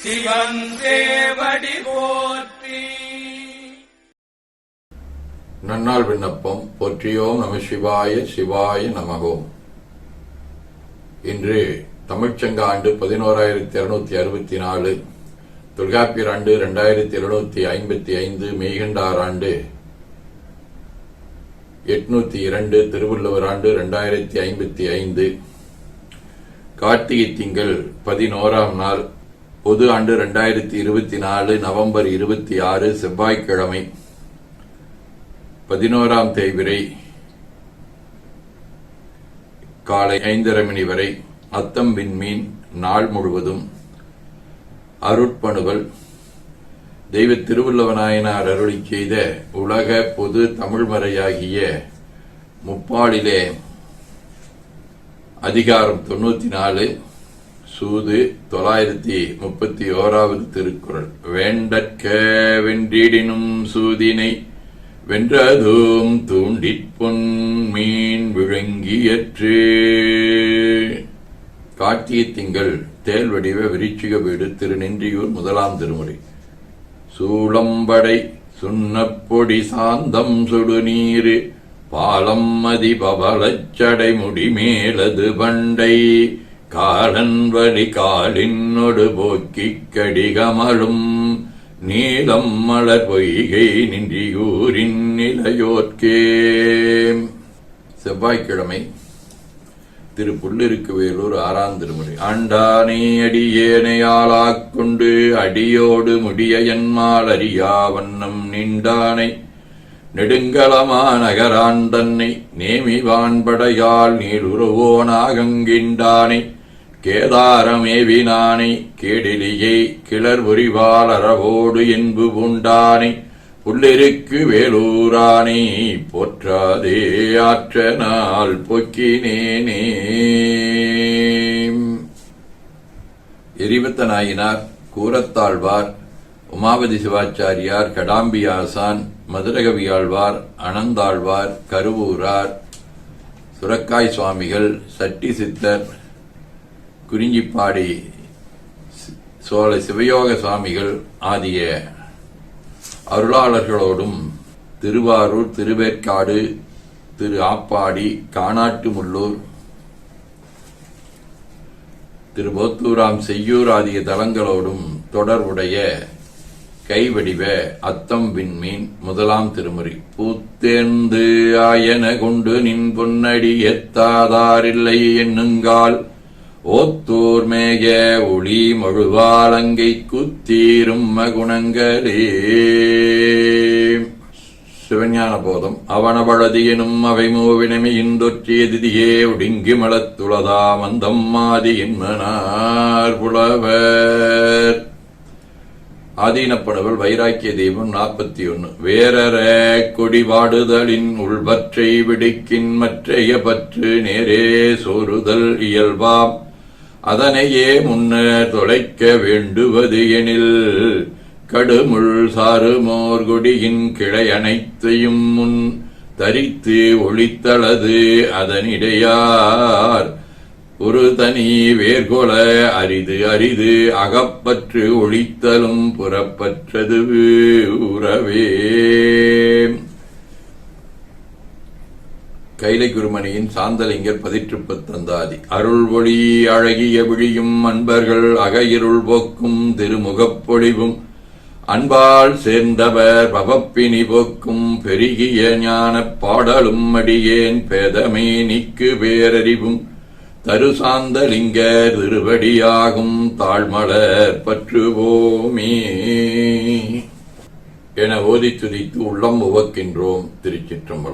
சிவன் சேவடி போற்றி. நன்னாள் விண்ணப்பம். போற்றியோம் நம சிவாய சிவாய நமகோம். இன்று தமிழ்ச்சங்க ஆண்டு 11264, தொல்காப்பியர் ஆண்டு 2755, மெய்கண்டார் ஆண்டு 802, திருவள்ளுவர் ஆண்டு 2055, கார்த்திகை திங்கள் 11ஆம் நாள், பொது ஆண்டு 2024, நவம்பர் 26, செவ்வாய்க்கிழமை, 11ஆம் தேய்பிறை, காலை 5:30 மணி வரை அத்தம் விண்மீன். நாள் முழுவதும் அருட்பணுகள். தெய்வ திருவள்ளுவநாயனார் அருளி செய்த உலக பொது தமிழ்மறையாகிய முப்பாலிலே அதிகாரம் 94, சூது 931வது திருக்குறள். வேண்டற்க வென்றிடினும் சூதினை வென்றதும் தூண்டிற்பொன் மீன் விழுங்கியற்று. கார்த்திகை திங்கள் தேல் வடிவ விருச்சிக வீடு, திருநென்றியூர், 1ஆம் திருமுறை. சூளம்படை சுண்ணப்பொடி சாந்தம் சுடுநீரு பாலம் மதி பவளச்சடை முடிமேலது பண்டை காலன் வழி காலினொடு போக்கிக் கடிகமலும் நீலம் மலர் பொய்கை நின்றியூரின் நிலையோர்க்கே. செவ்வாய்க்கிழமை, திரு புள்ளிருக்கு வேலூர், 6ஆம் திருமுறை. ஆண்டானை அடியேனையாளாக் கொண்டு அடியோடு முடிய என்மால் அறியா வண்ணம் நீண்டானை நெடுங்களமா நகரான் தன்னை நேமிவான்படையால் நீளுருவோனாகங்கின்றானை கேதாரமேவினானை கேடிலியை கிளர் உரிவால் அறவோடு என்பு பூண்டானை புள்ளிருக்கு வேலூரானை போற்றாதே ஆற்ற நாள் போக்கினேனே. எரிபத்த நாயினார், கூரத்தாழ்வார், உமாபதி சிவாச்சாரியார், கடாம்பியாசான், மதுரகவியாழ்வார், அனந்தாழ்வார், கருவூரார், சுரக்காய் சுவாமிகள், சட்டி சித்தர், குறிஞ்சிப்பாடி சோழ சிவயோக சுவாமிகள் ஆகிய அருளாளர்களோடும் திருவாரூர், திருவேற்காடு, திரு ஆப்பாடி, காணாட்டுமுள்ளூர், திருபோத்தூராம் செய்யூர் ஆகிய தலங்களோடும் தொடர்புடைய கைவடிவ அத்தம் விண்மீன், 1ஆம் திருமுறை. பூத்தேர்ந்து ஆயன கொண்டு நின் பொன்னடி எத்தாதாரில்லை என்னுங்கால் ஓத்தூர் மேக ஒளி மழுவாலங்கை குத்தீரும் மகுணங்களே. சிவஞான போதம். அவனவளது எனும் அவை மூவினமையின் தொற்றிய திதியே ஒடுங்கி மலத்துளதா மந்தம் மாதி என்மனார் புலவர். ஆதீனப்படவல் வைராக்கிய தெய்வம் 41. வேரற கொடிபாடுதலின் உள்பற்றை விடுக்கின் மற்றைய பற்று நேரே சோறுதல் இயல்பாம் அதனையே முன்னர் தொலைக்க வேண்டுவது எனில் கடுமுள் சாறுமோர் கொடியின் கிளை அனைத்தையும் முன் தரித்து ஒளித்தளது அதனிடையார் ஒரு தனி வேர்கொல அரிது அரிது அகப்பற்று ஒளித்தலும் புறப்பற்றது உறவே. கைலை குருமணியின் சாந்தலிங்கர் 19 அருள் ஒளி அழகிய விழியும் அன்பர்கள் அகையிருள் போக்கும் திருமுகப்பொழிவும் அன்பால் சேர்ந்தவர் பவப்பினி போக்கும் பெருகிய ஞானப் பாடலும் அடியேன் பேதமே நீக்கு பேரறிவும் தருசாந்தலிங்க திருவடியாகும் தாழ்மலர் பற்றுவோமே என ஓதித் துதித்து உள்ளம் உவக்கின்றோம். திருச்சிற்றம்பலம்.